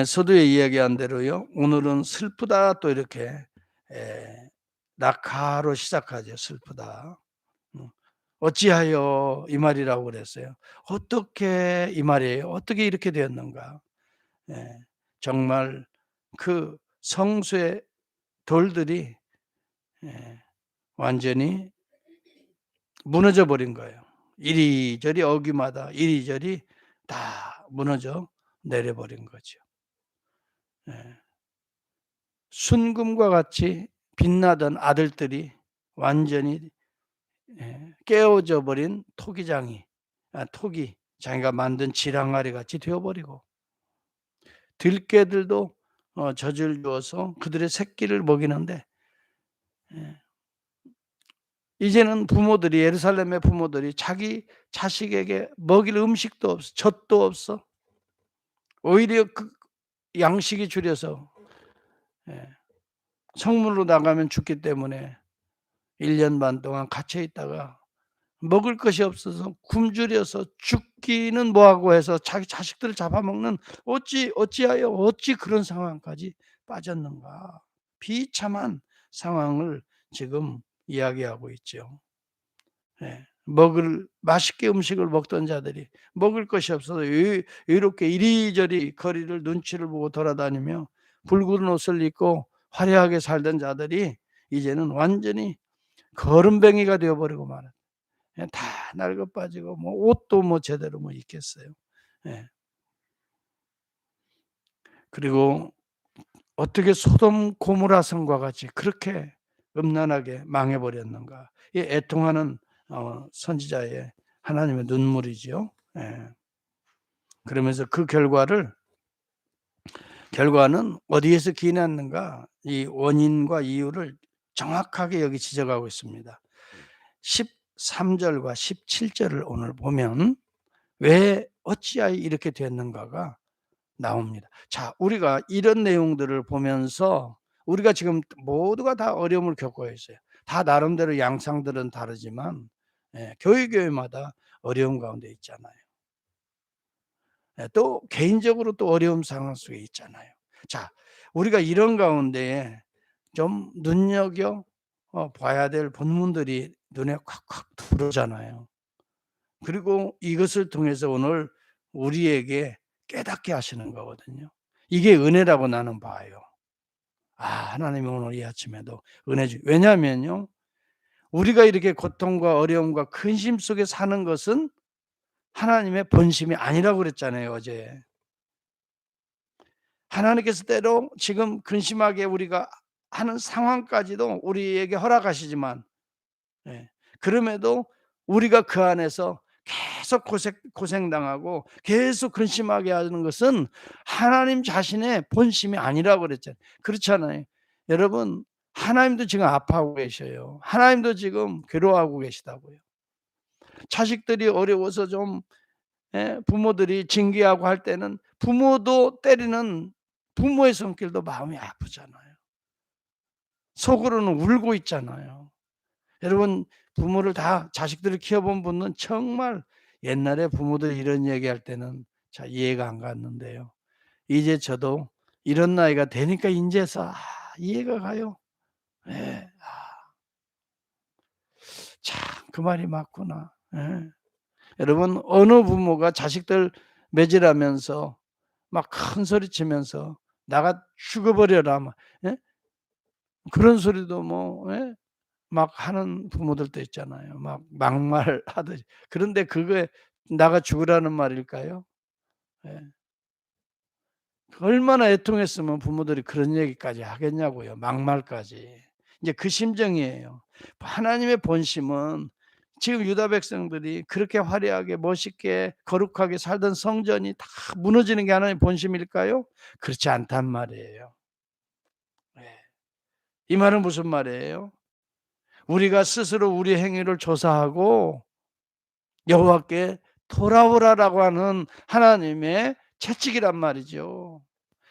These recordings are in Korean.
서두에 이야기한 대로요. 오늘은 슬프다 또 이렇게 에, 낙하로 시작하죠. 슬프다. 음. 어찌하여 이 말이라고 그랬어요. 어떻게 이 말이에요? 어떻게 이렇게 되었는가? 예. 정말 그 성수의 돌들이 예, 완전히 무너져 버린 거예요. 이리저리 어귀마다 이리저리 다 무너져 내려 버린 거죠. 예. 순금과 같이 빛나던 아들들이 완전히 깨어져 버린 토기 자기가 만든 지랑아리 같이 되어 버리고, 들깨들도 젖을 주어서 그들의 새끼를 먹이는데, 예, 이제는 부모들이, 예루살렘의 부모들이 자기 자식에게 먹일 음식도 없어, 젖도 없어. 오히려 그 양식이 줄여서 예, 성문으로 나가면 죽기 때문에 1년 반 동안 갇혀 있다가 먹을 것이 없어서 굶주려서 죽기는 뭐하고 해서 자기 자식들을 잡아먹는, 어찌하여 어찌 그런 상황까지 빠졌는가. 비참한 상황을 지금 이야기하고 있죠. 예. 맛있게 음식을 먹던 자들이 먹을 것이 없어서 이렇게 이리저리 거리를 눈치를 보고 돌아다니며 붉은 옷을 입고 화려하게 살던 자들이 이제는 완전히 거름뱅이가 되어 버리고 말아요. 그냥 다 낡아 빠지고 뭐 옷도 뭐 제대로 뭐 입겠어요. 예. 그리고 어떻게 소돔 고모라 성과 같이 그렇게 음란하게 망해 버렸는가. 이 애통하는 선지자의 하나님의 눈물이지요. 예. 그러면서 그 결과는 어디에서 기인했는가, 이 원인과 이유를 정확하게 여기 지적하고 있습니다. 13절과 17절을 오늘 보면 왜 어찌하여 이렇게 됐는가가 나옵니다. 자, 우리가 이런 내용들을 보면서 우리가 지금 모두가 다 어려움을 겪고 있어요. 다 나름대로 양상들은 다르지만 교회마다 어려움 가운데 있잖아요. 또 개인적으로 또 어려움 상황 속에 있잖아요. 자, 우리가 이런 가운데에 좀 눈여겨 봐야 될 본문들이 눈에 콱콱 들어오잖아요. 그리고 이것을 통해서 오늘 우리에게 깨닫게 하시는 거거든요. 이게 은혜라고 나는 봐요. 하나님이 오늘 이 아침에도 은혜 왜냐하면요, 우리가 이렇게 고통과 어려움과 근심 속에 사는 것은 하나님의 본심이 아니라고 그랬잖아요, 어제. 하나님께서 때로 지금 근심하게 우리가 하는 상황까지도 우리에게 허락하시지만, 예, 그럼에도 우리가 그 안에서 계속 고생당하고 계속 근심하게 하는 것은 하나님 자신의 본심이 아니라고 그랬잖아요. 그렇잖아요. 여러분, 하나님도 지금 아파하고 계셔요. 하나님도 지금 괴로워하고 계시다고요. 자식들이 어려워서 좀 부모들이 징계하고 할 때는 부모도 때리는 부모의 손길도 마음이 아프잖아요. 속으로는 울고 있잖아요. 여러분, 부모를 다 자식들을 키워본 분은 정말 옛날에 부모들이 이런 얘기할 때는 잘 이해가 안 갔는데요. 이제 저도 이런 나이가 되니까 인제서 이해가 가요. 예. 참 그 말이 맞구나. 예. 여러분, 어느 부모가 자식들 매질하면서 막 큰 소리 치면서 "나가 죽어버려라." 막 예? 그런 소리도 뭐 막 하는 부모들도 있잖아요. 막 막말하듯이. 그런데 그게 나가 죽으라는 말일까요? 예. 얼마나 애통했으면 부모들이 그런 얘기까지 하겠냐고요. 막말까지. 이제 그 심정이에요. 하나님의 본심은 지금 유다 백성들이 그렇게 화려하게 멋있게 거룩하게 살던 성전이 다 무너지는 게 하나님의 본심일까요? 그렇지 않단 말이에요. 예. 이 말은 무슨 말이에요? 우리가 스스로 우리 행위를 조사하고 여호와께 돌아오라라고 하는 하나님의 채찍이란 말이죠.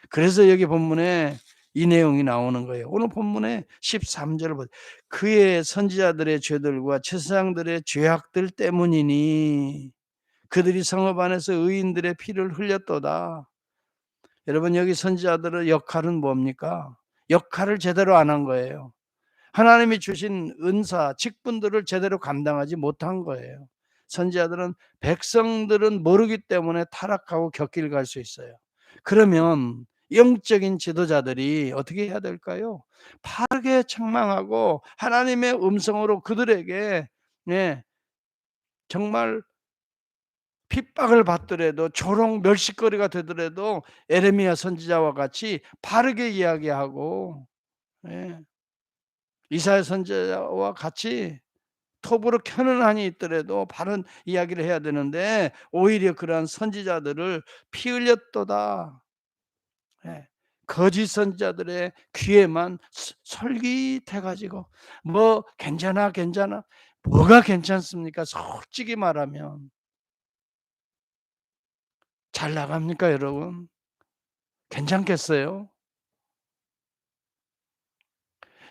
그래서 여기 본문에 이 내용이 나오는 거예요. 오늘 본문에 13절을 보세요. 그의 선지자들의 죄들과 제사장들의 죄악들 때문이니 그들이 성읍 안에서 의인들의 피를 흘렸도다. 여러분 여기 선지자들의 역할은 뭡니까? 역할을 제대로 안 한 거예요. 하나님이 주신 은사, 직분들을 제대로 감당하지 못한 거예요. 선지자들은 백성들은 모르기 때문에 타락하고 곁길 갈 수 있어요. 그러면 영적인 지도자들이 어떻게 해야 될까요? 바르게 책망하고 하나님의 음성으로 그들에게 예, 정말 핍박을 받더라도 조롱 멸시거리가 되더라도 에레미야 선지자와 같이 바르게 이야기하고 예, 이사야 선지자와 같이 톱으로 켜는 한이 있더라도 바른 이야기를 해야 되는데 오히려 그러한 선지자들을 피 흘렸도다. 예. 거짓 선지자들의 귀에만 솔깃해 가지고 뭐 괜찮아, 괜찮아. 뭐가 괜찮습니까? 솔직히 말하면. 잘 나갑니까 여러분? 괜찮겠어요?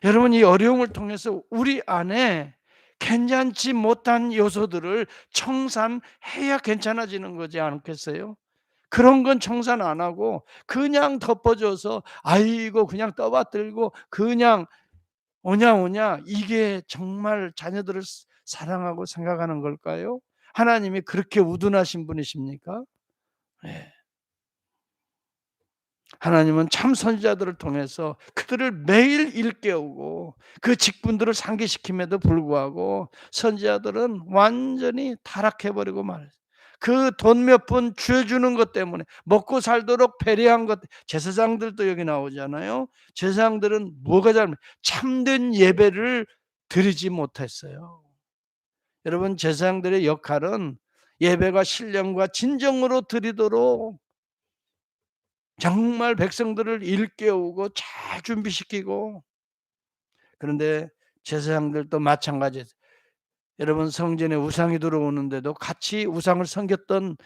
여러분 이 어려움을 통해서 우리 안에 괜찮지 못한 요소들을 청산해야 괜찮아지는 거지 않겠어요? 그런 건 청산 안 하고 그냥 덮어줘서 아이고 그냥 떠받들고 그냥 오냐 이게 정말 자녀들을 사랑하고 생각하는 걸까요? 하나님이 그렇게 우둔하신 분이십니까? 네. 하나님은 참 선지자들을 통해서 그들을 매일 일깨우고 그 직분들을 상기시킴에도 불구하고 선지자들은 완전히 타락해 버리고 말았어요. 그 돈 몇 푼 쥐어주는 것 때문에 먹고 살도록 배려한 것, 제사장들도 여기 나오잖아요. 제사장들은 뭐가 잘못, 참된 예배를 드리지 못했어요. 여러분 제사장들의 역할은 예배가 신령과 진정으로 드리도록 정말 백성들을 일깨우고 잘 준비시키고, 그런데 제사장들도 마찬가지예요. 여러분 성전에 우상이 들어오는데도 같이 우상을 섬겼던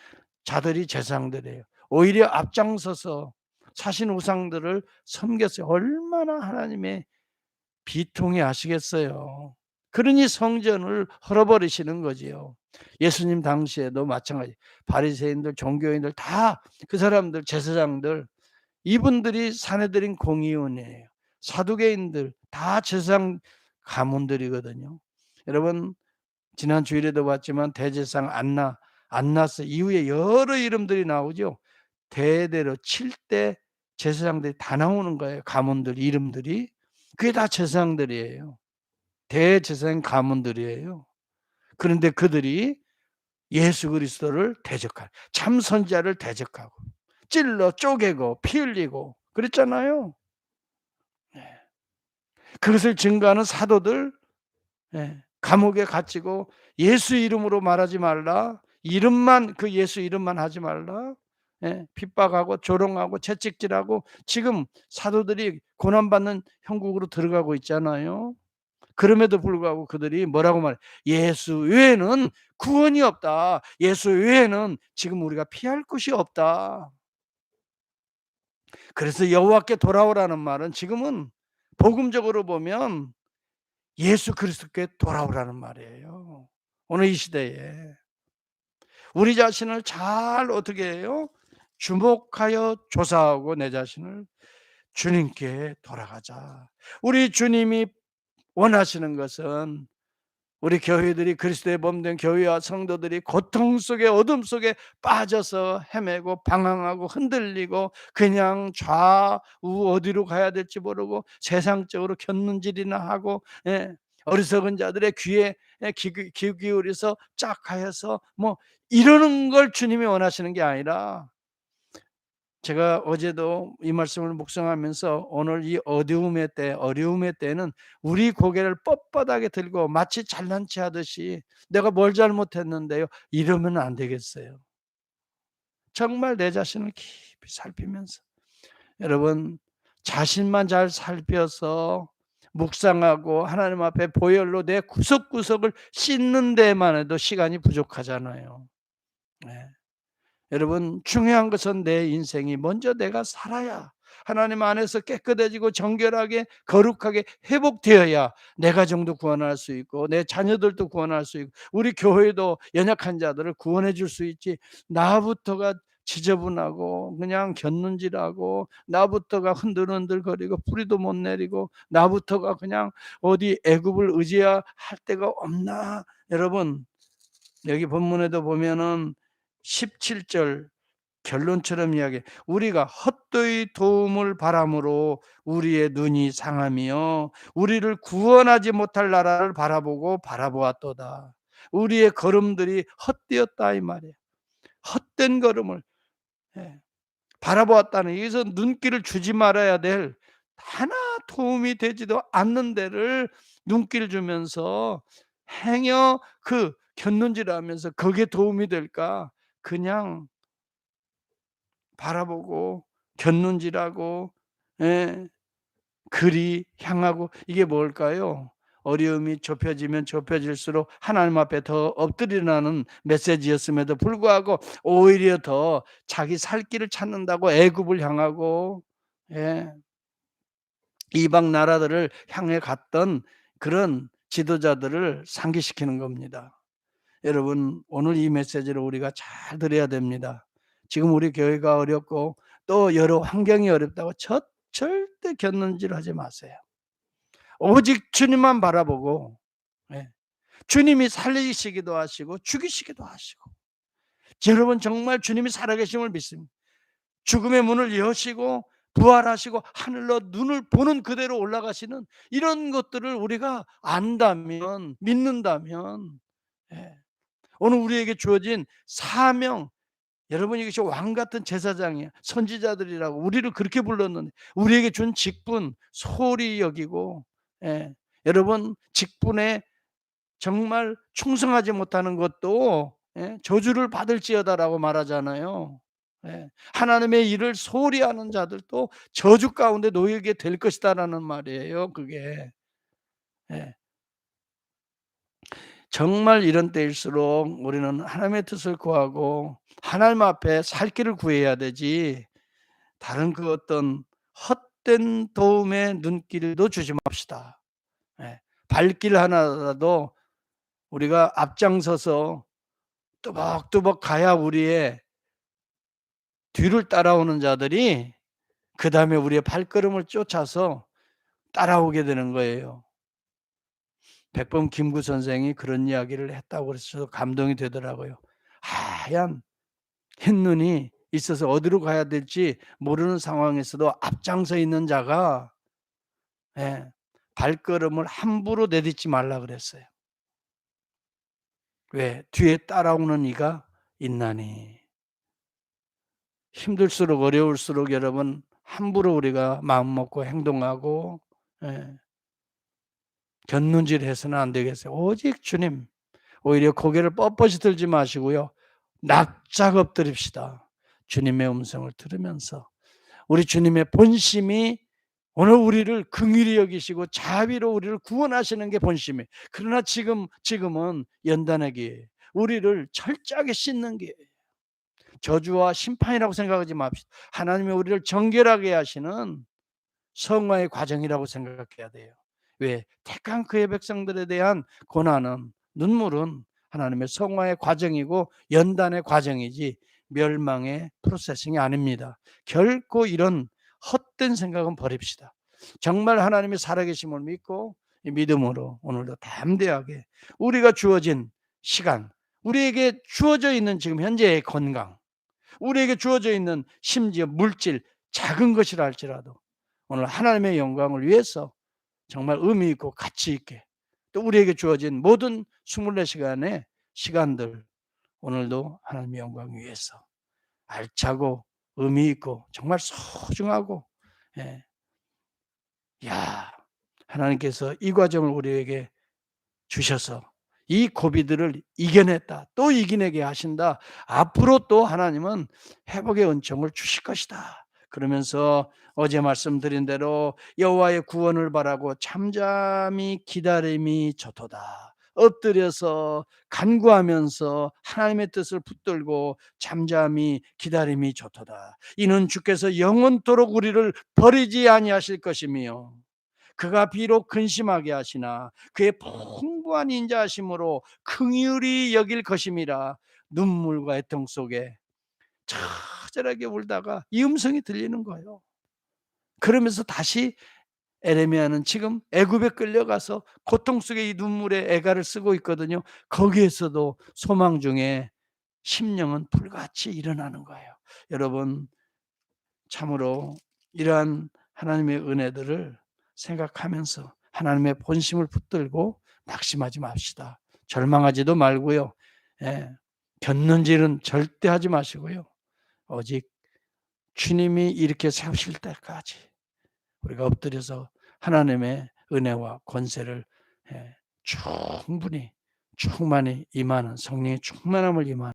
자들이 제사장들이에요. 오히려 앞장서서 사신 우상들을 섬겼어요. 얼마나 하나님의 비통해 하시겠어요. 그러니 성전을 헐어버리시는 거지요. 예수님 당시에도 마찬가지. 바리새인들, 종교인들 다 그 사람들 제사장들 이분들이 사내들인 공의원이에요. 사두개인들 다 제사장 가문들이거든요. 여러분 지난 주일에도 봤지만 대제사장 안나스 이후에 여러 이름들이 나오죠. 대대로 7대 제사장들이 다 나오는 거예요. 가문들 이름들이. 그게 다 제사장들이에요. 대제사장 가문들이에요. 그런데 그들이 예수 그리스도를 대적하고 참 선지자를 대적하고 찔러 쪼개고 피 흘리고 그랬잖아요. 네. 그것을 증거하는 사도들 감옥에 갇히고 예수 이름으로 말하지 말라. 이름만 그 예수 이름만 하지 말라. 핍박하고 조롱하고 채찍질하고 지금 사도들이 고난받는 형국으로 들어가고 있잖아요. 그럼에도 불구하고 그들이 뭐라고 말해? 예수 외에는 구원이 없다. 예수 외에는 지금 우리가 피할 곳이 없다. 그래서 여호와께 돌아오라는 말은 지금은 복음적으로 보면 예수 그리스도께 돌아오라는 말이에요. 오늘 이 시대에 우리 자신을 잘 어떻게 해요? 주목하여 조사하고 내 자신을 주님께 돌아가자. 우리 주님이 원하시는 것은 우리 교회들이 그리스도의 몸된 교회와 성도들이 고통 속에 어둠 속에 빠져서 헤매고 방황하고 흔들리고 그냥 좌우 어디로 가야 될지 모르고 세상적으로 곁눈질이나 하고 어리석은 자들의 귀에 귀 기울여서 짝하여서 뭐 이러는 걸 주님이 원하시는 게 아니라, 제가 어제도 이 말씀을 묵상하면서 오늘 이 어려움의 때는 우리 고개를 뻣뻣하게 들고 마치 잘난 체 하듯이 내가 뭘 잘못했는데요 이러면 안 되겠어요. 정말 내 자신을 깊이 살피면서 여러분 자신만 잘 살펴서 묵상하고 하나님 앞에 보혈로 내 구석구석을 씻는 데만 해도 시간이 부족하잖아요. 네. 여러분 중요한 것은 내 인생이 먼저 내가 살아야, 하나님 안에서 깨끗해지고 정결하게 거룩하게 회복되어야 내 가정도 구원할 수 있고 내 자녀들도 구원할 수 있고 우리 교회도 연약한 자들을 구원해 줄 수 있지, 나부터가 지저분하고 그냥 곁눈질하고 나부터가 흔들흔들거리고 뿌리도 못 내리고 나부터가 그냥 어디 애굽을 의지할 데가 없나. 여러분 여기 본문에도 보면은 17절 결론처럼 이야기해. 우리가 헛되이 도움을 바람으로 우리의 눈이 상하며 우리를 구원하지 못할 나라를 바라보고 바라보았도다. 우리의 걸음들이 헛되었다 이 말이에요. 헛된 걸음을 예, 바라보았다는, 여기서 눈길을 주지 말아야 될, 하나 도움이 되지도 않는 데를 눈길 주면서 행여 그 곁눈질하면서 그게 도움이 될까 그냥 바라보고 곁눈질하고 예, 그리 향하고, 이게 뭘까요? 어려움이 좁혀지면 좁혀질수록 하나님 앞에 더 엎드리라는 메시지였음에도 불구하고 오히려 더 자기 살 길을 찾는다고 애굽을 향하고 예, 이방 나라들을 향해 갔던 그런 지도자들을 상기시키는 겁니다. 여러분 오늘 이 메시지를 우리가 잘 들어야 됩니다. 지금 우리 교회가 어렵고 또 여러 환경이 어렵다고 절대 곁눈질하지 마세요. 오직 주님만 바라보고 예, 주님이 살리시기도 하시고 죽이시기도 하시고, 여러분 정말 주님이 살아계심을 믿습니다. 죽음의 문을 여시고 부활하시고 하늘로 눈을 보는 그대로 올라가시는 이런 것들을 우리가 안다면, 믿는다면 예, 오늘 우리에게 주어진 사명, 여러분 이것이 왕같은 제사장이야. 선지자들이라고 우리를 그렇게 불렀는데 우리에게 준 직분 소홀히 여기고 예, 여러분 직분에 정말 충성하지 못하는 것도 예, 저주를 받을지어다라고 말하잖아요. 예, 하나님의 일을 소홀히 하는 자들도 저주 가운데 놓이게 될 것이다라는 말이에요. 그게 예, 정말 이런 때일수록 우리는 하나님의 뜻을 구하고 하나님 앞에 살 길을 구해야 되지, 다른 그 어떤 헛된 도움의 눈길도 주지 맙시다. 예, 발길 하나라도 우리가 앞장서서 뚜벅뚜벅 가야 우리의 뒤를 따라오는 자들이 그 다음에 우리의 발걸음을 쫓아서 따라오게 되는 거예요. 백범 김구 선생이 그런 이야기를 했다고 그래서 감동이 되더라고요. 하얀 흰눈이 있어서 어디로 가야 될지 모르는 상황에서도 앞장서 있는 자가 예, 발걸음을 함부로 내딛지 말라 그랬어요. 왜? 뒤에 따라오는 이가 있나니. 힘들수록 어려울수록 여러분 함부로 우리가 마음 먹고 행동하고 예, 곁눈질해서는 안 되겠어요. 오직 주님, 오히려 고개를 뻣뻣이 들지 마시고요, 납작 엎드립시다. 주님의 음성을 들으면서 우리 주님의 본심이 오늘 우리를 긍휼히 여기시고 자비로 우리를 구원하시는 게 본심이에요. 그러나 지금은 연단의 기회예요. 우리를 철저하게 씻는 기회예요. 저주와 심판이라고 생각하지 맙시다. 하나님이 우리를 정결하게 하시는 성화의 과정이라고 생각해야 돼요. 왜? 택한 그의 백성들에 대한 고난은, 눈물은 하나님의 성화의 과정이고 연단의 과정이지 멸망의 프로세싱이 아닙니다. 결코 이런 헛된 생각은 버립시다. 정말 하나님의 살아계심을 믿고 이 믿음으로 오늘도 담대하게 우리가 주어진 시간, 우리에게 주어져 있는 지금 현재의 건강, 우리에게 주어져 있는 심지어 물질, 작은 것이라 할지라도 오늘 하나님의 영광을 위해서 정말 의미 있고 가치 있게, 또 우리에게 주어진 모든 24시간의 시간들 오늘도 하나님의 영광 위해서 알차고 의미 있고 정말 소중하고 예. 야, 하나님께서 이 과정을 우리에게 주셔서 이 고비들을 이겨냈다, 또 이겨내게 하신다, 앞으로 또 하나님은 회복의 은총을 주실 것이다 그러면서 어제 말씀드린 대로 여호와의 구원을 바라고 잠잠히 기다림이 좋도다. 엎드려서 간구하면서 하나님의 뜻을 붙들고 잠잠히 기다림이 좋도다. 이는 주께서 영원토록 우리를 버리지 아니하실 것이며 그가 비록 근심하게 하시나 그의 풍부한 인자하심으로 긍휼히 여길 것임이라. 눈물과 애통 속에 처절하게 울다가 이 음성이 들리는 거예요. 그러면서 다시 에레미야는 지금 애굽에 끌려가서 고통 속에 이 눈물의 애가를 쓰고 있거든요. 거기에서도 소망 중에 심령은 불같이 일어나는 거예요. 여러분, 참으로 이러한 하나님의 은혜들을 생각하면서 하나님의 본심을 붙들고 낙심하지 맙시다. 절망하지도 말고요. 예, 견는지는 절대 하지 마시고요. 오직 주님이 이렇게 세우실 때까지 우리가 엎드려서 하나님의 은혜와 권세를 충분히 충만히 임하는 성령의 충만함을 임하는